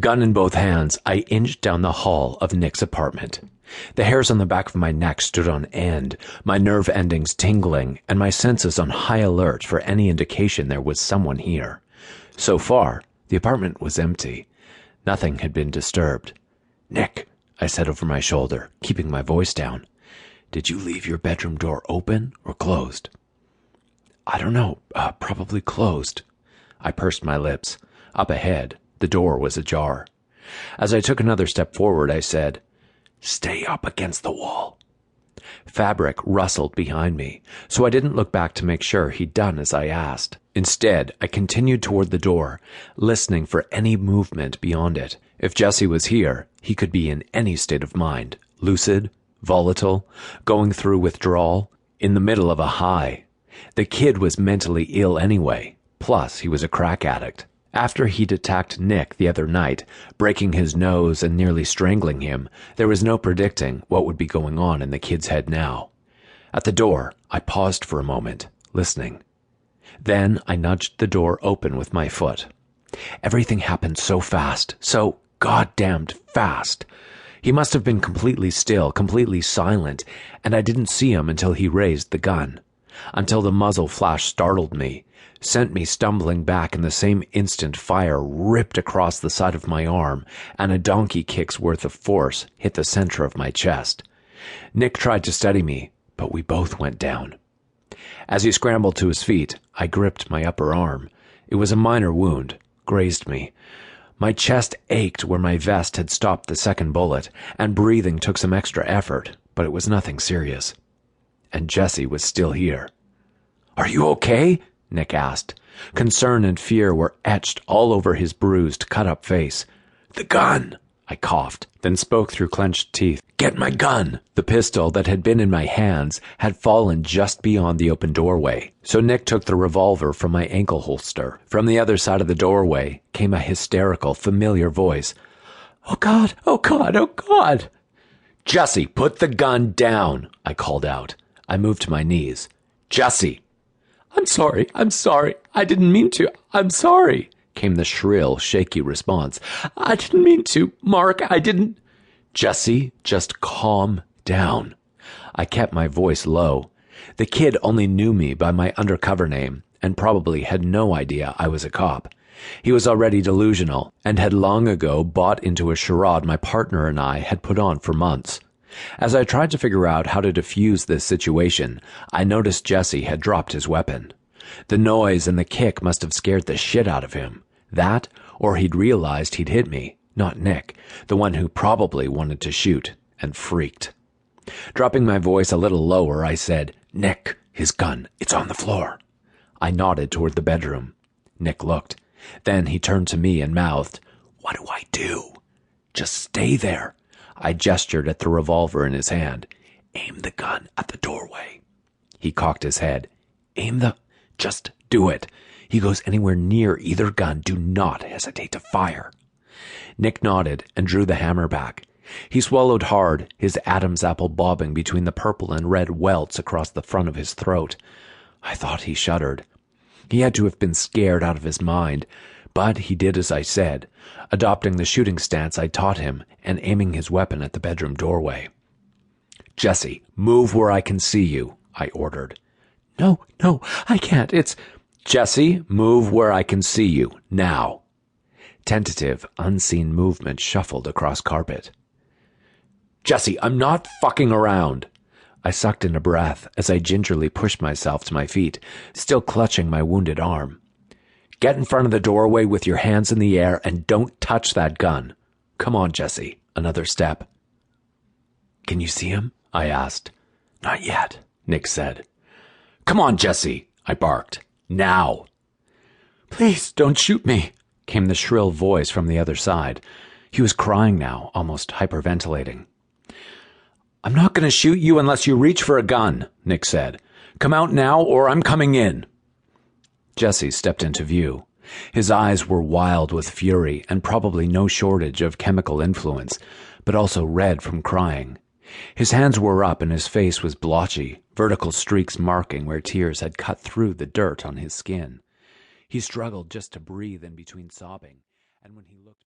Gun in both hands, I inched down the hall of Nick's apartment. The hairs on the back of my neck stood on end, my nerve endings tingling, and my senses on high alert for any indication there was someone here. So far, the apartment was empty. Nothing had been disturbed. "Nick," I said over my shoulder, keeping my voice down. "Did you leave your bedroom door open or closed?" "I don't know, probably closed." I pursed my lips. Up ahead, the door was ajar. As I took another step forward, I said, "Stay up against the wall." Fabric rustled behind me, so I didn't look back to make sure he'd done as I asked. Instead, I continued toward the door, listening for any movement beyond it. If Jesse was here, he could be in any state of mind, lucid, volatile, going through withdrawal, in the middle of a high. The kid was mentally ill anyway, plus he was a crack addict. After he'd attacked Nick the other night, breaking his nose and nearly strangling him, there was no predicting what would be going on in the kid's head now. At the door, I paused for a moment, listening. Then I nudged the door open with my foot. Everything happened so fast, so goddamned fast. He must have been completely still, completely silent, and I didn't see him until he raised the gun. Until the muzzle flash startled me, sent me stumbling back in the same instant fire ripped across the side of my arm, and a donkey kick's worth of force hit the center of my chest. Nick tried to steady me, but we both went down. As he scrambled to his feet, I gripped my upper arm. It was a minor wound, grazed me. My chest ached where my vest had stopped the second bullet, and breathing took some extra effort, but it was nothing serious. And Jesse was still here. "Are you okay?" Nick asked. Concern and fear were etched all over his bruised, cut-up face. "The gun!" I coughed, then spoke through clenched teeth. "Get my gun!" The pistol that had been in my hands had fallen just beyond the open doorway, so Nick took the revolver from my ankle holster. From the other side of the doorway came a hysterical, familiar voice. "Oh God! Oh God! Oh God!" "Jesse, put the gun down!" I called out. I moved to my knees. "Jesse!" I'm sorry, I didn't mean to, I'm sorry," came the shrill, shaky response. "I didn't mean to, Mark, I didn't—" "Jesse, just calm down." I kept my voice low. The kid only knew me by my undercover name, and probably had no idea I was a cop. He was already delusional, and had long ago bought into a charade my partner and I had put on for months. As I tried to figure out how to defuse this situation, I noticed Jesse had dropped his weapon. The noise and the kick must have scared the shit out of him. That, or he'd realized he'd hit me, not Nick, the one who probably wanted to shoot, and freaked. Dropping my voice a little lower, I said, "Nick, his gun, it's on the floor." I nodded toward the bedroom. Nick looked. Then he turned to me and mouthed, "What do I do?" "Just stay there." I gestured at the revolver in his hand. "Aim the gun at the doorway." He cocked his head. Just do it. He goes anywhere near either gun, do not hesitate to fire." Nick nodded and drew the hammer back. He swallowed hard, his Adam's apple bobbing between the purple and red welts across the front of his throat. I thought he shuddered. He had to have been scared out of his mind, but he did as I said, adopting the shooting stance I taught him and aiming his weapon at the bedroom doorway. "Jesse, move where I can see you," I ordered. No, I can't, it's—" "Jesse, move where I can see you, now." Tentative, unseen movement shuffled across carpet. "Jesse, I'm not fucking around." I sucked in a breath as I gingerly pushed myself to my feet, still clutching my wounded arm. "Get in front of the doorway with your hands in the air and don't touch that gun. Come on, Jesse." Another step. "Can you see him?" I asked. "Not yet," Nick said. "Come on, Jesse," I barked. "Now." "Please don't shoot me," came the shrill voice from the other side. He was crying now, almost hyperventilating. "I'm not going to shoot you unless you reach for a gun," Nick said. "Come out now or I'm coming in." Jesse stepped into view. His eyes were wild with fury and probably no shortage of chemical influence, but also red from crying. His hands were up and his face was blotchy, vertical streaks marking where tears had cut through the dirt on his skin. He struggled just to breathe in between sobbing, and when he looked